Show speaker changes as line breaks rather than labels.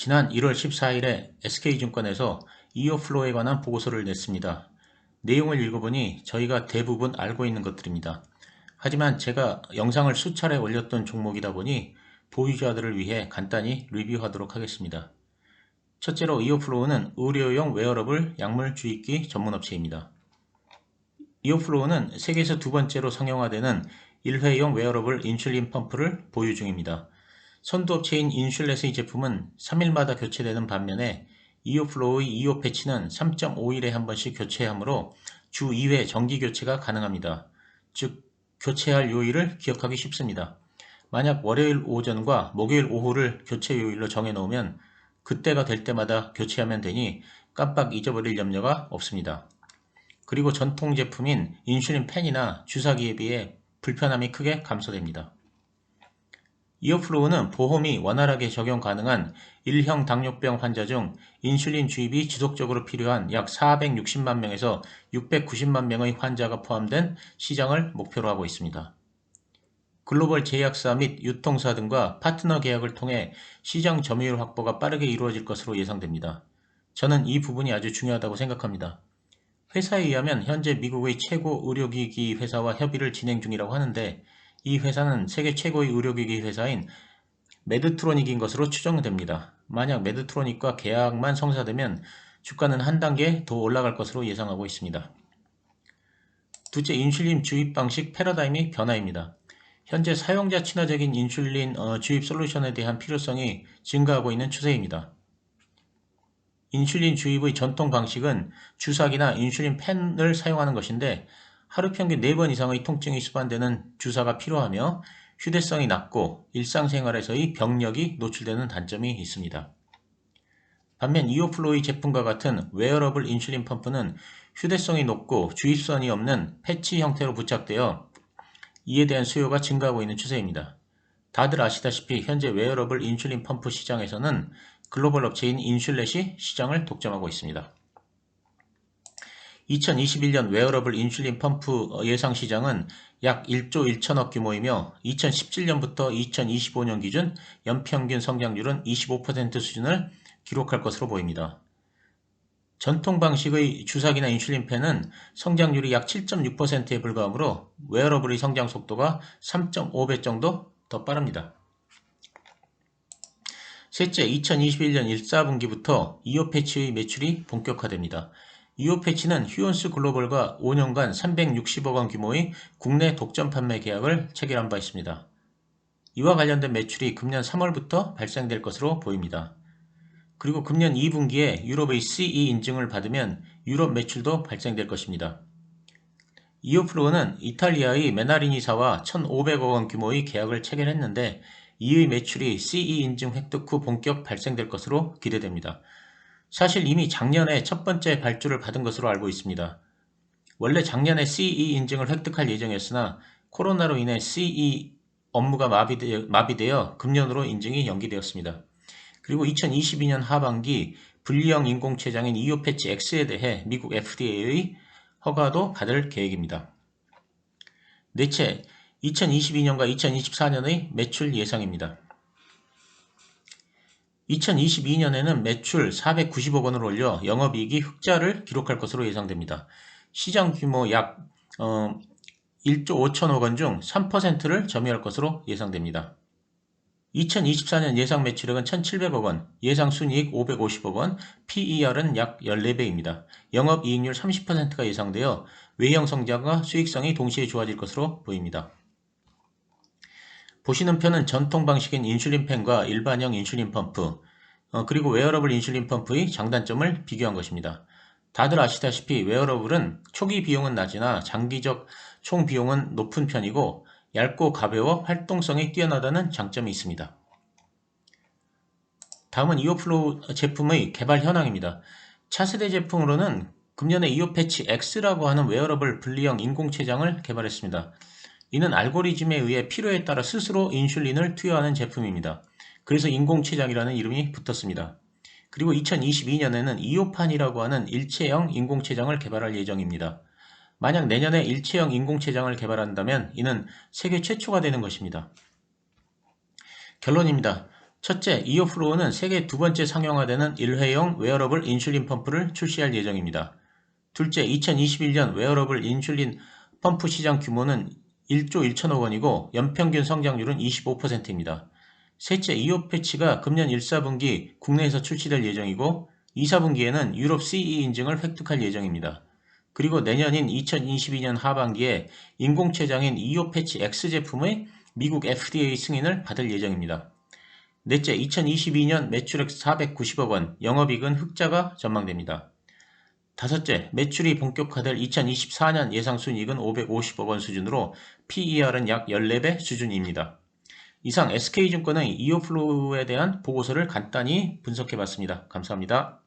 지난 1월 14일에 SK증권에서 이어플로우에 관한 보고서를 냈습니다. 내용을 읽어보니 저희가 대부분 알고 있는 것들입니다. 하지만 제가 영상을 수차례 올렸던 종목이다 보니 보유자들을 위해 간단히 리뷰하도록 하겠습니다. 첫째로 이어플로우는 의료용 웨어러블 약물 주입기 전문업체입니다. 이어플로우는 세계에서 두 번째로 상용화되는 일회용 웨어러블 인슐린 펌프를 보유 중입니다. 선두업체인 인슐렛의 제품은 3일마다 교체되는 반면에 이어플로우의 이어 패치는 3.5일에 한 번씩 교체하므로 주 2회 정기 교체가 가능합니다. 즉, 교체할 요일을 기억하기 쉽습니다. 만약 월요일 오전과 목요일 오후를 교체 요일로 정해놓으면 그때가 될 때마다 교체하면 되니 깜빡 잊어버릴 염려가 없습니다. 그리고 전통 제품인 인슐린 펜이나 주사기에 비해 불편함이 크게 감소됩니다. 이어플로우는 보험이 원활하게 적용 가능한 1형 당뇨병 환자 중 인슐린 주입이 지속적으로 필요한 약 460만 명에서 690만 명의 환자가 포함된 시장을 목표로 하고 있습니다. 글로벌 제약사 및 유통사 등과 파트너 계약을 통해 시장 점유율 확보가 빠르게 이루어질 것으로 예상됩니다. 저는 이 부분이 아주 중요하다고 생각합니다. 회사에 의하면 현재 미국의 최고 의료기기 회사와 협의를 진행 중이라고 하는데 이 회사는 세계 최고의 의료기기 회사인 메드트로닉인 것으로 추정됩니다. 만약 메드트로닉과 계약만 성사되면 주가는 한 단계 더 올라갈 것으로 예상하고 있습니다. 둘째, 인슐린 주입 방식 패러다임의 변화입니다. 현재 사용자 친화적인 인슐린 주입 솔루션에 대한 필요성이 증가하고 있는 추세입니다. 인슐린 주입의 전통 방식은 주사기나 인슐린 펜을 사용하는 것인데 하루 평균 4번 이상의 통증이 수반되는 주사가 필요하며 휴대성이 낮고 일상생활에서의 병력이 노출되는 단점이 있습니다. 반면 이어플로우의 제품과 같은 웨어러블 인슐린 펌프는 휴대성이 높고 주입선이 없는 패치 형태로 부착되어 이에 대한 수요가 증가하고 있는 추세입니다. 다들 아시다시피 현재 웨어러블 인슐린 펌프 시장에서는 글로벌 업체인 인슐렛이 시장을 독점하고 있습니다. 2021년 웨어러블 인슐린 펌프 예상 시장은 약 1조 1천억 규모이며 2017년부터 2025년 기준 연평균 성장률은 25% 수준을 기록할 것으로 보입니다. 전통 방식의 주사기나 인슐린 펜은 성장률이 약 7.6%에 불과하므로 웨어러블의 성장 속도가 3.5배 정도 더 빠릅니다. 셋째, 2021년 1, 4분기부터 이어 패치의 매출이 본격화됩니다. 이어 패치는 휴온스 글로벌과 5년간 360억 원 규모의 국내 독점 판매 계약을 체결한 바 있습니다. 이와 관련된 매출이 금년 3월부터 발생될 것으로 보입니다. 그리고 금년 2분기에 유럽의 CE 인증을 받으면 유럽 매출도 발생될 것입니다. 이어플로우는 이탈리아의 메나리니사와 1,500억 원 규모의 계약을 체결했는데 이의 매출이 CE 인증 획득 후 본격 발생될 것으로 기대됩니다. 사실 이미 작년에 첫 번째 발주를 받은 것으로 알고 있습니다. 원래 작년에 CE 인증을 획득할 예정이었으나 코로나로 인해 CE 업무가 마비되어 금년으로 인증이 연기되었습니다. 그리고 2022년 하반기 분리형 인공췌장인 이오패치 X에 대해 미국 FDA의 허가도 받을 계획입니다. 넷째, 2022년과 2024년의 매출 예상입니다. 2022년에는 매출 490억 원을 올려 영업이익이 흑자를 기록할 것으로 예상됩니다. 시장 규모 약 1조 5천억 원 중 3%를 점유할 것으로 예상됩니다. 2024년 예상 매출액은 1,700억 원, 예상 순이익 550억 원, PER은 약 14배입니다. 영업이익률 30%가 예상되어 외형 성장과 수익성이 동시에 좋아질 것으로 보입니다. 보시는 편은 전통 방식인 인슐린 펜과 일반형 인슐린 펌프, 그리고 웨어러블 인슐린 펌프의 장단점을 비교한 것입니다. 다들 아시다시피 웨어러블은 초기 비용은 낮으나 장기적 총 비용은 높은 편이고 얇고 가벼워 활동성이 뛰어나다는 장점이 있습니다. 다음은 이어플로우 제품의 개발 현황입니다. 차세대 제품으로는 금년에 이어패치 X라고 하는 웨어러블 분리형 인공췌장을 개발했습니다. 이는 알고리즘에 의해 필요에 따라 스스로 인슐린을 투여하는 제품입니다. 그래서 인공췌장이라는 이름이 붙었습니다. 그리고 2022년에는 이오판이라고 하는 일체형 인공췌장을 개발할 예정입니다. 만약 내년에 일체형 인공췌장을 개발한다면 이는 세계 최초가 되는 것입니다. 결론입니다. 첫째, 이어플로우는 세계 두 번째 상용화되는 일회용 웨어러블 인슐린 펌프를 출시할 예정입니다. 둘째, 2021년 웨어러블 인슐린 펌프 시장 규모는 1조 1천억 원이고 연평균 성장률은 25%입니다. 셋째, 이오 패치가 금년 1, 4분기 국내에서 출시될 예정이고 2, 4분기에는 유럽 CE 인증을 획득할 예정입니다. 그리고 내년인 2022년 하반기에 인공췌장인 이오 패치 X 제품의 미국 FDA 승인을 받을 예정입니다. 넷째, 2022년 매출액 490억 원, 영업이익은 흑자가 전망됩니다. 다섯째, 매출이 본격화될 2024년 예상 순이익은 550억 원 수준으로 PER은 약 14배 수준입니다. 이상 SK증권의 이오플로우에 대한 보고서를 간단히 분석해봤습니다. 감사합니다.